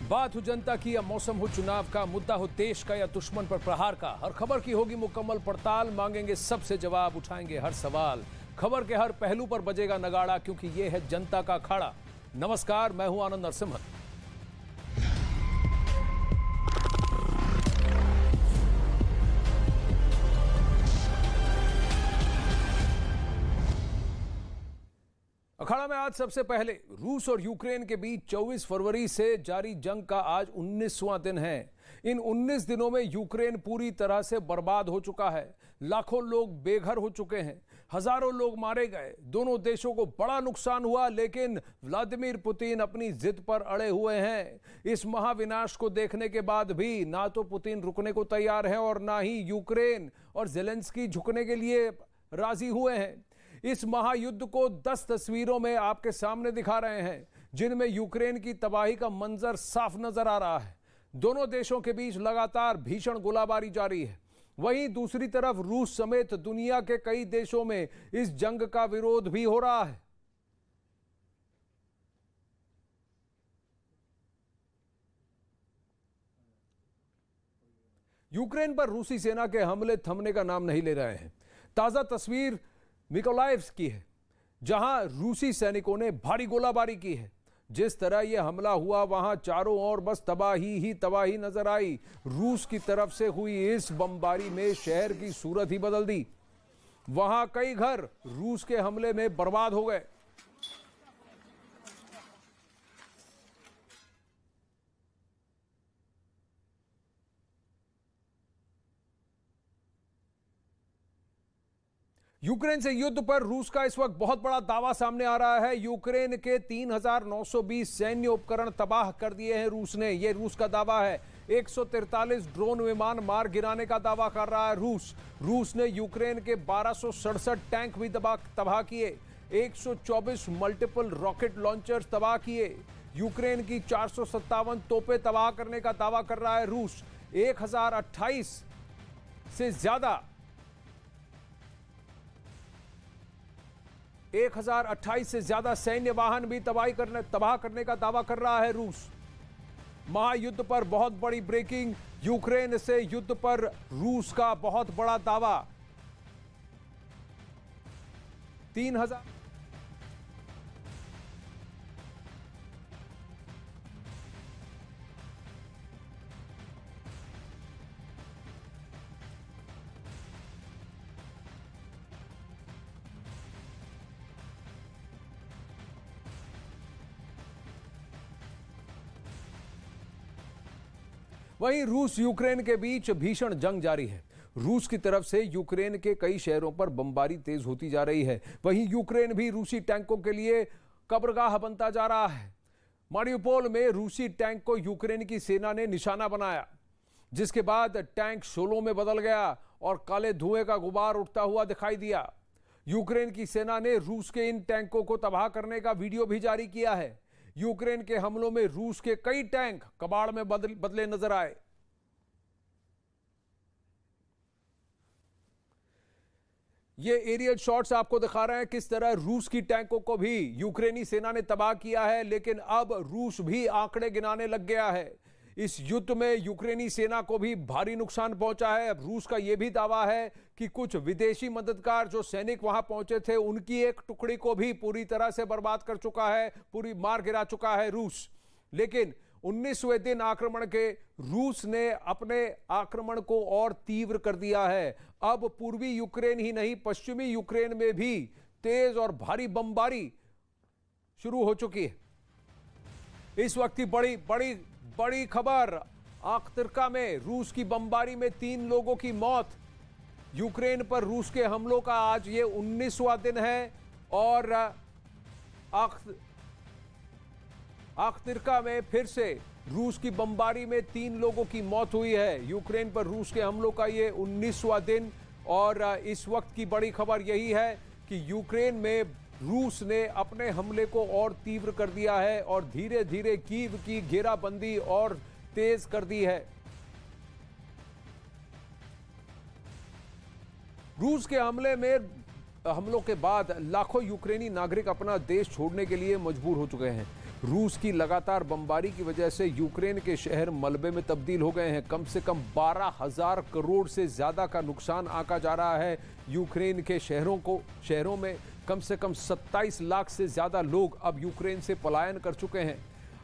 बात हो जनता की या मौसम हो चुनाव का, मुद्दा हो देश का या दुश्मन पर प्रहार का, हर खबर की होगी मुकम्मल पड़ताल, मांगेंगे सबसे जवाब, उठाएंगे हर सवाल। खबर के हर पहलू पर बजेगा नगाड़ा, क्योंकि ये है जनता का अखाड़ा। नमस्कार, मैं हूं आनंद नरसिम्हन। अखाड़ा में आज सबसे पहले रूस और यूक्रेन के बीच 24 फरवरी से जारी जंग का आज 19वां दिन है। इन 19 दिनों में यूक्रेन पूरी तरह से बर्बाद हो चुका है। लाखों लोग बेघर हो चुके हैं, हजारों लोग मारे गए। दोनों देशों को बड़ा नुकसान हुआ, लेकिन व्लादिमीर पुतिन अपनी जिद पर अड़े हुए हैं। इस महाविनाश को देखने के बाद भी ना तो पुतिन रुकने को तैयार है और ना ही यूक्रेन और जेलेंस्की झुकने के लिए राजी हुए हैं। इस महायुद्ध को 10 तस्वीरों में आपके सामने दिखा रहे हैं, जिनमें यूक्रेन की तबाही का मंजर साफ नजर आ रहा है। दोनों देशों के बीच लगातार भीषण गोलाबारी जारी है। वहीं दूसरी तरफ रूस समेत दुनिया के कई देशों में इस जंग का विरोध भी हो रहा है। यूक्रेन पर रूसी सेना के हमले थमने का नाम नहीं ले रहे हैं। ताजा तस्वीर मिकोलाइव की है, जहां रूसी सैनिकों ने भारी गोलाबारी की है। जिस तरह यह हमला हुआ, वहां चारों ओर बस तबाही ही तबाही नजर आई। रूस की तरफ से हुई इस बमबारी में शहर की सूरत ही बदल दी। वहां कई घर रूस के हमले में बर्बाद हो गए। यूक्रेन से युद्ध पर रूस का इस वक्त बहुत बड़ा दावा सामने आ रहा है। यूक्रेन के 3920 सैन्य उपकरण तबाह कर दिए हैं रूस ने, यह रूस का दावा है। 143 ड्रोन विमान मार गिराने का दावा कर रहा है रूस ने यूक्रेन के 1267 टैंक भी तबाह किए, 124 मल्टीपल रॉकेट लॉन्चर्स तबाह किए। यूक्रेन की 457 तोपें तबाह करने का दावा कर रहा है रूस। 1028 से ज्यादा 1028 से ज्यादा सैन्य वाहन भी तबाह करने का दावा कर रहा है रूस। महायुद्ध पर बहुत बड़ी ब्रेकिंग, यूक्रेन से युद्ध पर रूस का बहुत बड़ा दावा। 3000 वहीं रूस यूक्रेन के बीच भीषण जंग जारी है। रूस की तरफ से यूक्रेन के कई शहरों पर बमबारी तेज होती जा रही है। वहीं यूक्रेन भी रूसी टैंकों के लिए कब्रगाह बनता जा रहा है। मारियुपोल में रूसी टैंक को यूक्रेन की सेना ने निशाना बनाया, जिसके बाद टैंक शोलों में बदल गया और काले धुएं का गुबार उठता हुआ दिखाई दिया। यूक्रेन की सेना ने रूस के इन टैंकों को तबाह करने का वीडियो भी जारी किया है। यूक्रेन के हमलों में रूस के कई टैंक कबाड़ में बदले नजर आए। ये एरियल शॉट्स आपको दिखा रहे हैं किस तरह रूस की टैंकों को भी यूक्रेनी सेना ने तबाह किया है, लेकिन अब रूस भी आंकड़े गिनाने लग गया है। इस युद्ध में यूक्रेनी सेना को भी भारी नुकसान पहुंचा है। अब रूस का यह भी दावा है कि कुछ विदेशी मददगार जो सैनिक वहां पहुंचे थे, उनकी एक टुकड़ी को भी पूरी तरह से बर्बाद कर चुका है, पूरी मार गिरा चुका है रूस। लेकिन 19वें दिन आक्रमण के रूस ने अपने आक्रमण को और तीव्र कर दिया है। अब पूर्वी यूक्रेन ही नहीं, पश्चिमी यूक्रेन में भी तेज और भारी बमबारी शुरू हो चुकी है। इस वक्त की बड़ी खबर, आख्तिरका में रूस की बमबारी में 3 लोगों की मौत। यूक्रेन पर रूस के हमलों का आज ये 19वां दिन है और आख्तिरका में फिर से रूस की बमबारी में 3 लोगों की मौत हुई है। यूक्रेन पर रूस के हमलों का ये 19वां दिन और इस वक्त की बड़ी खबर यही है कि यूक्रेन में रूस ने अपने हमले को और तीव्र कर दिया है और धीरे धीरे कीव की घेराबंदी और तेज कर दी है। रूस के हमलों के बाद लाखों यूक्रेनी नागरिक अपना देश छोड़ने के लिए मजबूर हो चुके हैं। रूस की लगातार बमबारी की वजह से यूक्रेन के शहर मलबे में तब्दील हो गए हैं। कम से कम 12,000 करोड़ से ज़्यादा का नुकसान आंका जा रहा है यूक्रेन के शहरों में कम से कम 27 लाख से ज़्यादा लोग अब यूक्रेन से पलायन कर चुके हैं।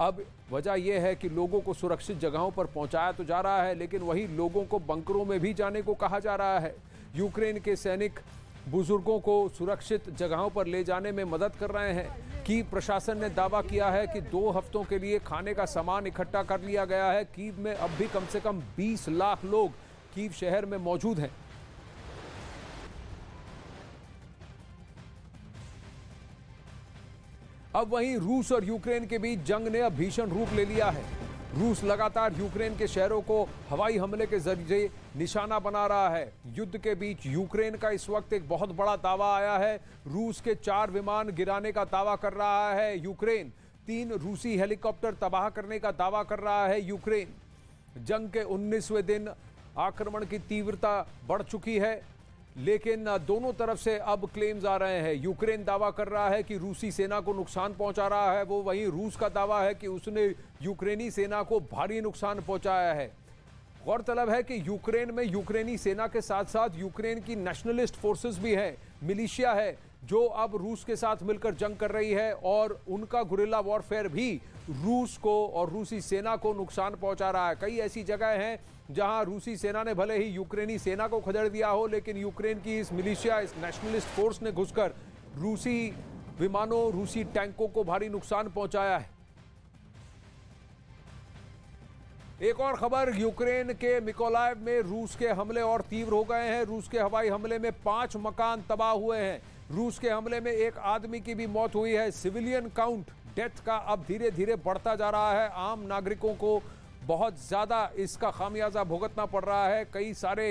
अब वजह यह है कि लोगों को सुरक्षित जगहों पर पहुंचाया तो जा रहा है, लेकिन वही लोगों को बंकरों में भी जाने को कहा जा रहा है। यूक्रेन के सैनिक बुजुर्गों को सुरक्षित जगहों पर ले जाने में मदद कर रहे हैं। कीव प्रशासन ने दावा किया है कि 2 हफ्तों के लिए खाने का सामान इकट्ठा कर लिया गया है। कीव में अब भी कम से कम 20 लाख लोग कीव शहर में मौजूद हैं। अब वहीं रूस और यूक्रेन के बीच जंग ने अब भीषण रूप ले लिया है। रूस लगातार यूक्रेन के शहरों को हवाई हमले के जरिए निशाना बना रहा है। युद्ध के बीच यूक्रेन का इस वक्त एक बहुत बड़ा दावा आया है। रूस के 4 विमान गिराने का दावा कर रहा है यूक्रेन। 3 रूसी हेलीकॉप्टर तबाह करने का दावा कर रहा है यूक्रेन। जंग के 19वें दिन आक्रमण की तीव्रता बढ़ चुकी है, लेकिन दोनों तरफ से अब क्लेम्स आ रहे हैं। यूक्रेन दावा कर रहा है कि रूसी सेना को नुकसान पहुंचा रहा है, वो वहीं रूस का दावा है कि उसने यूक्रेनी सेना को भारी नुकसान पहुंचाया है। गौरतलब है कि यूक्रेन में यूक्रेनी सेना के साथ साथ यूक्रेन की नेशनलिस्ट फोर्सेस भी है, मिलिशिया है, जो अब रूस के साथ मिलकर जंग कर रही है और उनका गुरिल्ला वॉरफेयर भी रूस को और रूसी सेना को नुकसान पहुंचा रहा है। कई ऐसी जगह हैं जहां रूसी सेना ने भले ही यूक्रेनी सेना को खदेड़ दिया हो, लेकिन यूक्रेन की इस मिलिशिया, इस नेशनलिस्ट फोर्स ने घुसकर रूसी विमानों, रूसी टैंकों को भारी नुकसान पहुंचाया है। एक और खबर, यूक्रेन के मिकोलाइव में रूस के हमले और तीव्र हो गए हैं। रूस के हवाई हमले में 5 मकान तबाह हुए हैं। रूस के हमले में 1 आदमी की भी मौत हुई है। सिविलियन काउंट, डेथ का अब धीरे धीरे बढ़ता जा रहा है। आम नागरिकों को बहुत ज़्यादा इसका खामियाजा भुगतना पड़ रहा है। कई सारे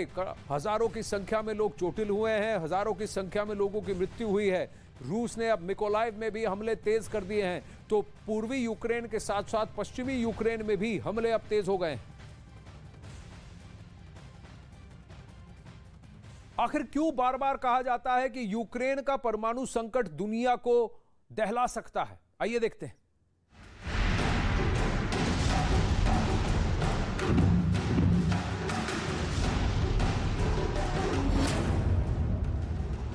हज़ारों की संख्या में लोग चोटिल हुए हैं, हज़ारों की संख्या में लोगों की मृत्यु हुई है। रूस ने अब मिकोलाइव में भी हमले तेज कर दिए हैं, तो पूर्वी यूक्रेन के साथ साथ पश्चिमी यूक्रेन में भी हमले अब तेज हो गए हैं। आखिर क्यों बार बार कहा जाता है कि यूक्रेन का परमाणु संकट दुनिया को दहला सकता है? आइए देखते हैं।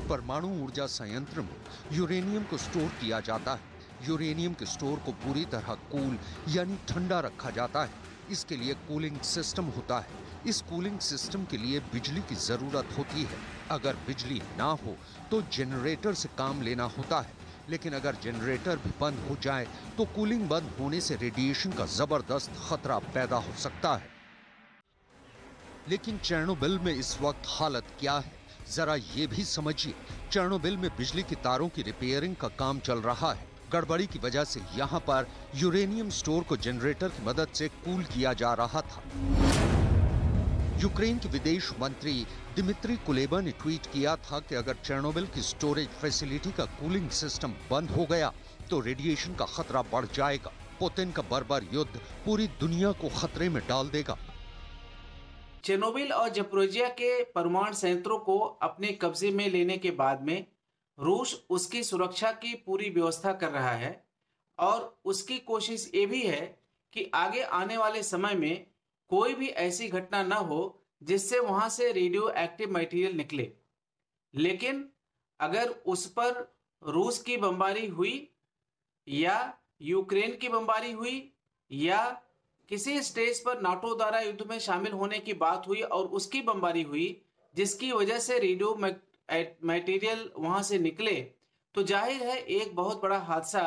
परमाणु ऊर्जा संयंत्र में यूरेनियम को स्टोर किया जाता है। यूरेनियम के स्टोर को पूरी तरह कूल यानी ठंडा रखा जाता है। इसके लिए कूलिंग सिस्टम होता है। इस कूलिंग सिस्टम के लिए बिजली की जरूरत होती है। अगर बिजली ना हो तो जनरेटर से काम लेना होता है, लेकिन अगर जनरेटर भी बंद हो जाए तो कूलिंग बंद होने से रेडिएशन का जबरदस्त खतरा पैदा हो सकता है। लेकिन चेर्नोबिल में इस वक्त हालत क्या है, जरा ये भी समझिए। चेर्नोबिल में बिजली की तारों की रिपेयरिंग का काम चल रहा है। गड़बड़ी की वजह से यहाँ पर यूरेनियम स्टोर को जनरेटर की मदद से कूल किया जा रहा था। यूक्रेन के विदेश मंत्री दिमित्री कुलेबा ने ट्वीट किया था कि अगर चेर्नोबिल की स्टोरेज फैसिलिटी का कूलिंग सिस्टम बंद हो गया तो रेडिएशन का खतरा बढ़ जाएगा। पुतिन का बर्बर युद्ध पूरी दुनिया को खतरे में डाल देगा। चेर्नोबिल और ज़पोरिज़िया के परमाणु संयंत्रों को अपने कब्जे में लेने के बाद में रूस उसकी सुरक्षा की पूरी व्यवस्था कर रहा है और उसकी कोशिश ये भी है कि आगे आने वाले समय में कोई भी ऐसी घटना न हो जिससे वहां से रेडियो एक्टिव मटेरियल निकले। लेकिन अगर उस पर रूस की बमबारी हुई या यूक्रेन की बमबारी हुई या किसी स्टेज पर नाटो द्वारा युद्ध में शामिल होने की बात हुई और उसकी बमबारी हुई जिसकी वजह से रेडियो मटेरियल वहां से निकले, तो जाहिर है एक बहुत बड़ा हादसा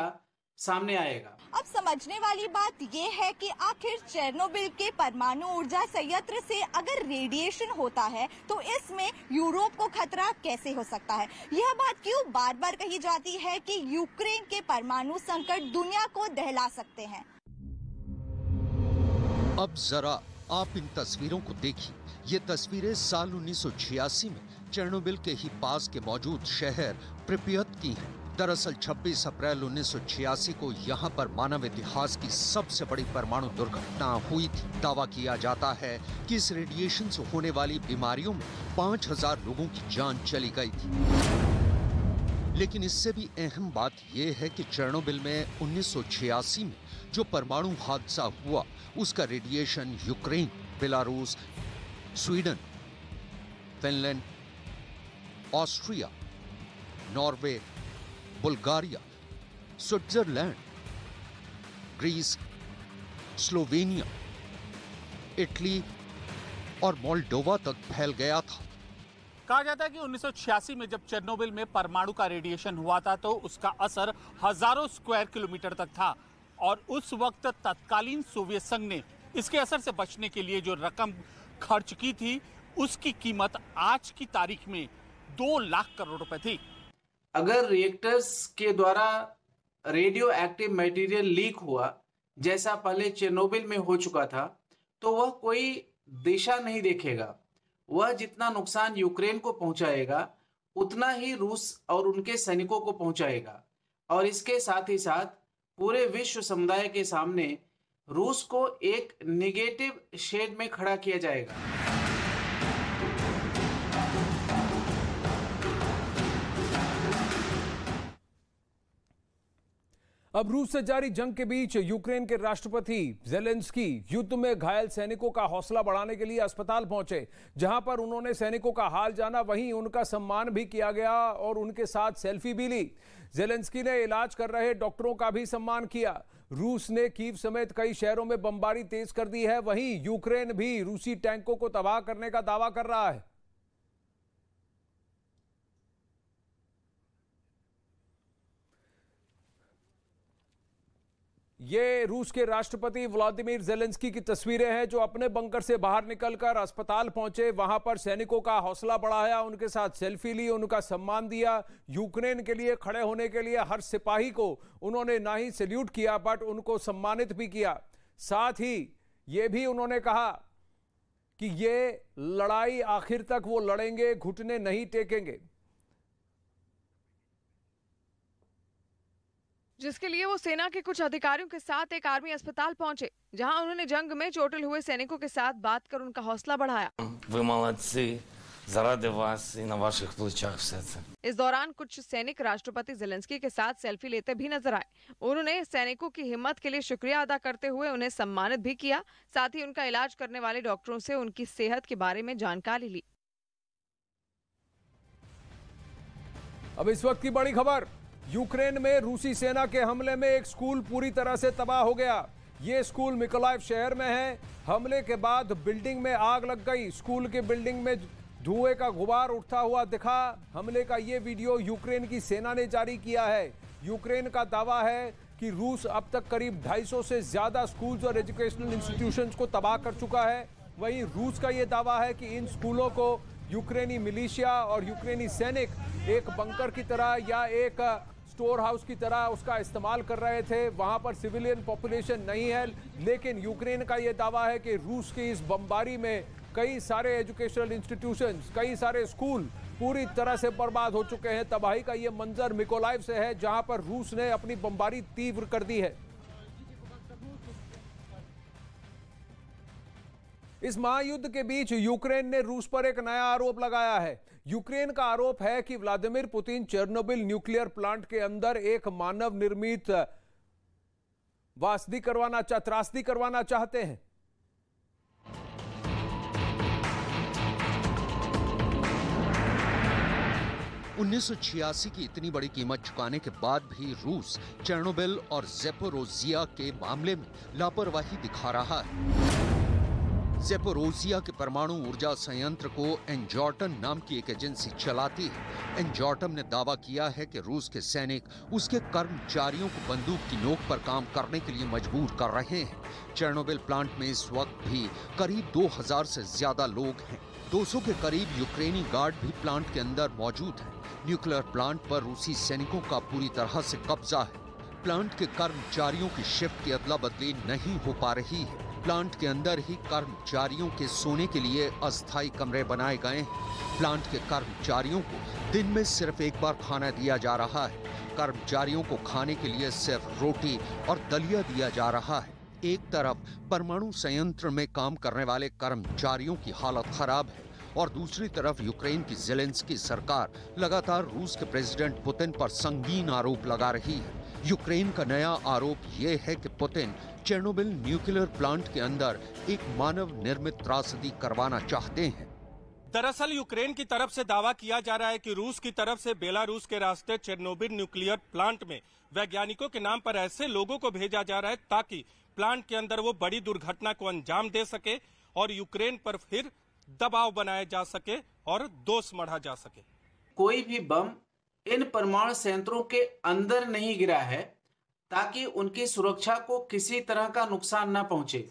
सामने आएगा। अब समझने वाली बात यह है कि आखिर चेर्नोबिल के परमाणु ऊर्जा संयंत्र से अगर रेडिएशन होता है तो इसमें यूरोप को खतरा कैसे हो सकता है। यह बात क्यों बार बार कही जाती है कि यूक्रेन के परमाणु संकट दुनिया को दहला सकते हैं। अब जरा आप इन तस्वीरों को देखिए। ये तस्वीरें साल 1986 में चेर्नोबिल के ही पास के मौजूद शहर प्रिपियत की हैं। दरअसल 26 अप्रैल 1986 को यहाँ पर मानव इतिहास की सबसे बड़ी परमाणु दुर्घटना हुई थी। दावा किया जाता है कि इस रेडिएशन से होने वाली बीमारियों में 5000 लोगों की जान चली गई थी। लेकिन इससे भी अहम बात यह है कि चेर्नोबिल में 1986 में जो परमाणु हादसा हुआ, उसका radiation Ukraine, Belarus, Sweden, Finland, Austria, Norway, Bulgaria, Switzerland, Greece, Slovenia, Italy और मोल्डोवा तक फैल गया था। कहा जाता है कि 1986 में जब चेर्नोबिल में परमाणु का रेडिएशन हुआ था तो उसका असर हजारों स्क्वायर किलोमीटर तक था और उस वक्त तत्कालीन सोवियत संघ ने इसके असर से बचने के लिए जो रकम खर्च की थी उसकी कीमत आज की तारीख में 2 लाख करोड़ रुपए थी। अगर रिएक्टर्स के द्वारा रेडियो एक्टिव मटेरियल लीक हुआ, जैसा पहले चेर्नोबिल में हो चुका था, तो वह कोई दिशा नहीं देखेगा। वह जितना नुकसान यूक्रेन को पहुंचाएगा, उतना ही रूस और उनके सैनिकों को पहुंचाएगा और इसके साथ ही साथ पूरे विश्व समुदाय के सामने रूस को एक नेगेटिव शेड में खड़ा किया जाएगा। अब रूस से जारी जंग के बीच यूक्रेन के राष्ट्रपति ज़ेलेंस्की युद्ध में घायल सैनिकों का हौसला बढ़ाने के लिए अस्पताल पहुंचे, जहां पर उन्होंने सैनिकों का हाल जाना, वहीं उनका सम्मान भी किया गया और उनके साथ सेल्फी भी ली। ज़ेलेंस्की ने इलाज कर रहे डॉक्टरों का भी सम्मान किया। रूस ने कीव समेत कई शहरों में बमबारी तेज कर दी है, वहीं यूक्रेन भी रूसी टैंकों को तबाह करने का दावा कर रहा है। ये रूस के राष्ट्रपति व्लादिमीर ज़ेलेंस्की की तस्वीरें हैं, जो अपने बंकर से बाहर निकलकर अस्पताल पहुंचे, वहां पर सैनिकों का हौसला बढ़ाया, उनके साथ सेल्फी ली, उनका सम्मान दिया। यूक्रेन के लिए खड़े होने के लिए हर सिपाही को उन्होंने ना ही सैल्यूट किया बट उनको सम्मानित भी किया। साथ ही ये भी उन्होंने कहा कि ये लड़ाई आखिर तक वो लड़ेंगे, घुटने नहीं टेकेंगे, जिसके लिए वो सेना के कुछ अधिकारियों के साथ एक आर्मी अस्पताल पहुंचे, जहां उन्होंने जंग में चोटिल हुए सैनिकों के साथ बात कर उनका हौसला बढ़ाया। इस दौरान कुछ सैनिक राष्ट्रपति ज़ेलेंस्की के साथ सेल्फी लेते भी नजर आए। उन्होंने सैनिकों की हिम्मत के लिए शुक्रिया अदा करते हुए उन्हें सम्मानित भी किया। साथ ही उनका इलाज करने वाले डॉक्टरों से उनकी सेहत के बारे में जानकारी ली। अब इस वक्त की बड़ी खबर, यूक्रेन में रूसी सेना के हमले में एक स्कूल पूरी तरह से तबाह हो गया। ये स्कूल मिकोलाइव शहर में है। हमले के बाद बिल्डिंग में आग लग गई। स्कूल के बिल्डिंग में धुएं का गुबार उठता हुआ दिखा। हमले का ये वीडियो यूक्रेन की सेना ने जारी किया है। यूक्रेन का दावा है कि रूस अब तक करीब 250 से ज्यादा स्कूल्स और एजुकेशनल इंस्टीट्यूशंस को तबाह कर चुका है। वहीं रूस का ये दावा है कि इन स्कूलों को यूक्रेनी मिलिशिया और यूक्रेनी सैनिक एक बंकर की तरह या एक स्टोर हाउस की तरह उसका इस्तेमाल कर रहे थे। वहां पर सिविलियन पॉपुलेशन नहीं है, लेकिन यूक्रेन का यह दावा है कि रूस की इस बमबारी में कई सारे एजुकेशनल इंस्टीट्यूशंस, कई सारे स्कूल पूरी तरह से बर्बाद हो चुके हैं। तबाही का यह मंजर मिकोलाइव से है, जहां पर रूस ने अपनी बमबारी तीव्र कर दी है। इस महायुद्ध के बीच यूक्रेन ने रूस पर एक नया आरोप लगाया है। यूक्रेन का आरोप है कि Vladimir Putin Chernobyl nuclear plant के अंदर एक मानव निर्मित त्रासदी करवाना चाहते हैं। $1986 की इतनी बड़ी कीमत चुकाने के बाद भी रूस चेर्नोबिल और ज़ेपोरोजिया के मामले में लापरवाही दिखा रहा है। ज़ेपोरोजिया के परमाणु ऊर्जा संयंत्र को एनजॉटम नाम की एक एजेंसी चलाती है। एनजॉटम ने दावा किया है कि रूस के सैनिक उसके कर्मचारियों को बंदूक की नोक पर काम करने के लिए मजबूर कर रहे हैं। चेर्नोबिल प्लांट में इस वक्त भी करीब 2000 से ज्यादा लोग हैं। 200 के करीब यूक्रेनी गार्ड भी प्लांट के अंदर मौजूद हैं। न्यूक्लियर प्लांट पर रूसी सैनिकों का पूरी तरह से कब्जा है। प्लांट के कर्मचारियों की शिफ्ट की अदला बदली नहीं हो पा रही है। प्लांट के अंदर ही कर्मचारियों के सोने के लिए अस्थायी कमरे बनाए गए हैं। प्लांट के कर्मचारियों को दिन में सिर्फ एक बार खाना दिया जा रहा है। कर्मचारियों को खाने के लिए सिर्फ रोटी और दलिया दिया जा रहा है। एक तरफ परमाणु संयंत्र में काम करने वाले कर्मचारियों की हालत खराब है और दूसरी तरफ यूक्रेन की ज़ेलेंस्की सरकार लगातार रूस के प्रेसिडेंट पुतिन पर संगीन आरोप लगा रही है। यूक्रेन का नया आरोप ये है कि पुतिन चेर्नोबिल न्यूक्लियर प्लांट के अंदर एक मानव निर्मित त्रासदी करवाना चाहते हैं। दरअसल यूक्रेन की तरफ से दावा किया जा रहा है कि रूस की तरफ से बेलारूस के रास्ते चेर्नोबिल न्यूक्लियर प्लांट में वैज्ञानिकों के नाम पर ऐसे लोगों को भेजा जा रहा है ताकि प्लांट के अंदर वो बड़ी दुर्घटना को अंजाम दे सके और यूक्रेन पर फिर दबाव बनाया जा सके और दोष मढ़ा जा सके। कोई भी बम इन परमाणु संयंत्रों के अंदर नहीं गिरा है ताकि उनकी सुरक्षा को किसी तरह का नुकसान न पहुंचे,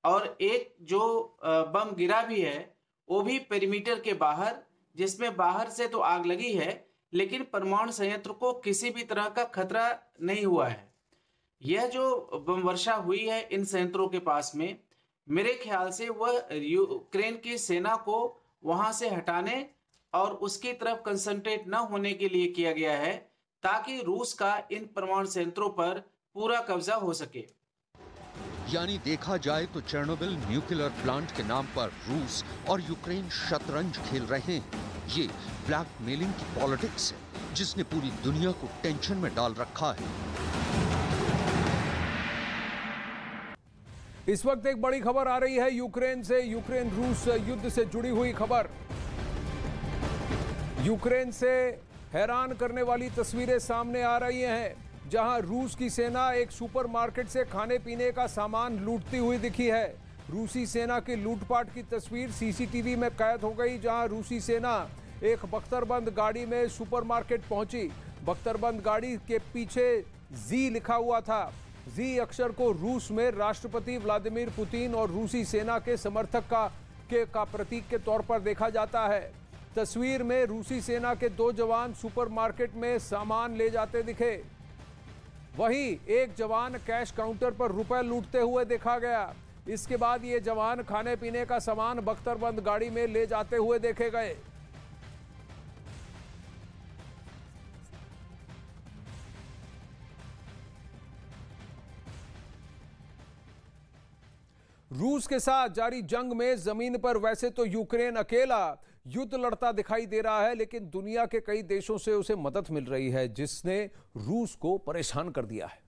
और एक जो बम गिरा भी है वो भी पेरीमीटर के बाहर, जिसमें बाहर से तो आग लगी है लेकिन परमाणु संयंत्र को किसी भी तरह का खतरा नहीं हुआ है। यह जो बम वर्षा हुई है इन संयंत्रों के पास में, मेरे ख्याल से वह यूक्रेन की सेना को वहां से हटाने और उसकी तरफ कंसंट्रेट न होने के लिए किया गया है ताकि रूस का इन परमाणु संयंत्रों पर पूरा कब्जा हो सके। यानी देखा जाए तो चेर्नोबिल न्यूक्लियर प्लांट के नाम पर रूस और यूक्रेन शतरंज खेल रहे हैं। ये ब्लैकमेलिंग की पॉलिटिक्स है जिसने पूरी दुनिया को टेंशन में डाल रखा है। इस वक्त एक बड़ी खबर आ रही है यूक्रेन से, यूक्रेन रूस युद्ध से जुड़ी हुई खबर। यूक्रेन से हैरान करने वाली तस्वीरें सामने आ रही हैं, जहां रूस की सेना एक सुपरमार्केट से खाने पीने का सामान लूटती हुई दिखी है। रूसी सेना की लूटपाट की तस्वीर सीसीटीवी में कैद हो गई, जहां रूसी सेना एक बख्तरबंद गाड़ी में सुपरमार्केट पहुंची। बख्तरबंद गाड़ी के पीछे जी लिखा हुआ था। जी अक्षर को रूस में राष्ट्रपति व्लादिमीर पुतिन और रूसी सेना के समर्थक का प्रतीक के तौर पर देखा जाता है। तस्वीर में रूसी सेना के 2 जवान सुपरमार्केट में सामान ले जाते दिखे। वहीं एक जवान कैश काउंटर पर रुपए लूटते हुए देखा गया। इसके बाद ये जवान खाने पीने का सामान बख्तरबंद गाड़ी में ले जाते हुए देखे गए। रूस के साथ जारी जंग में जमीन पर वैसे तो यूक्रेन अकेला युद्ध लड़ता दिखाई दे रहा है, लेकिन दुनिया के कई देशों से उसे मदद मिल रही है जिसने रूस को परेशान कर दिया है।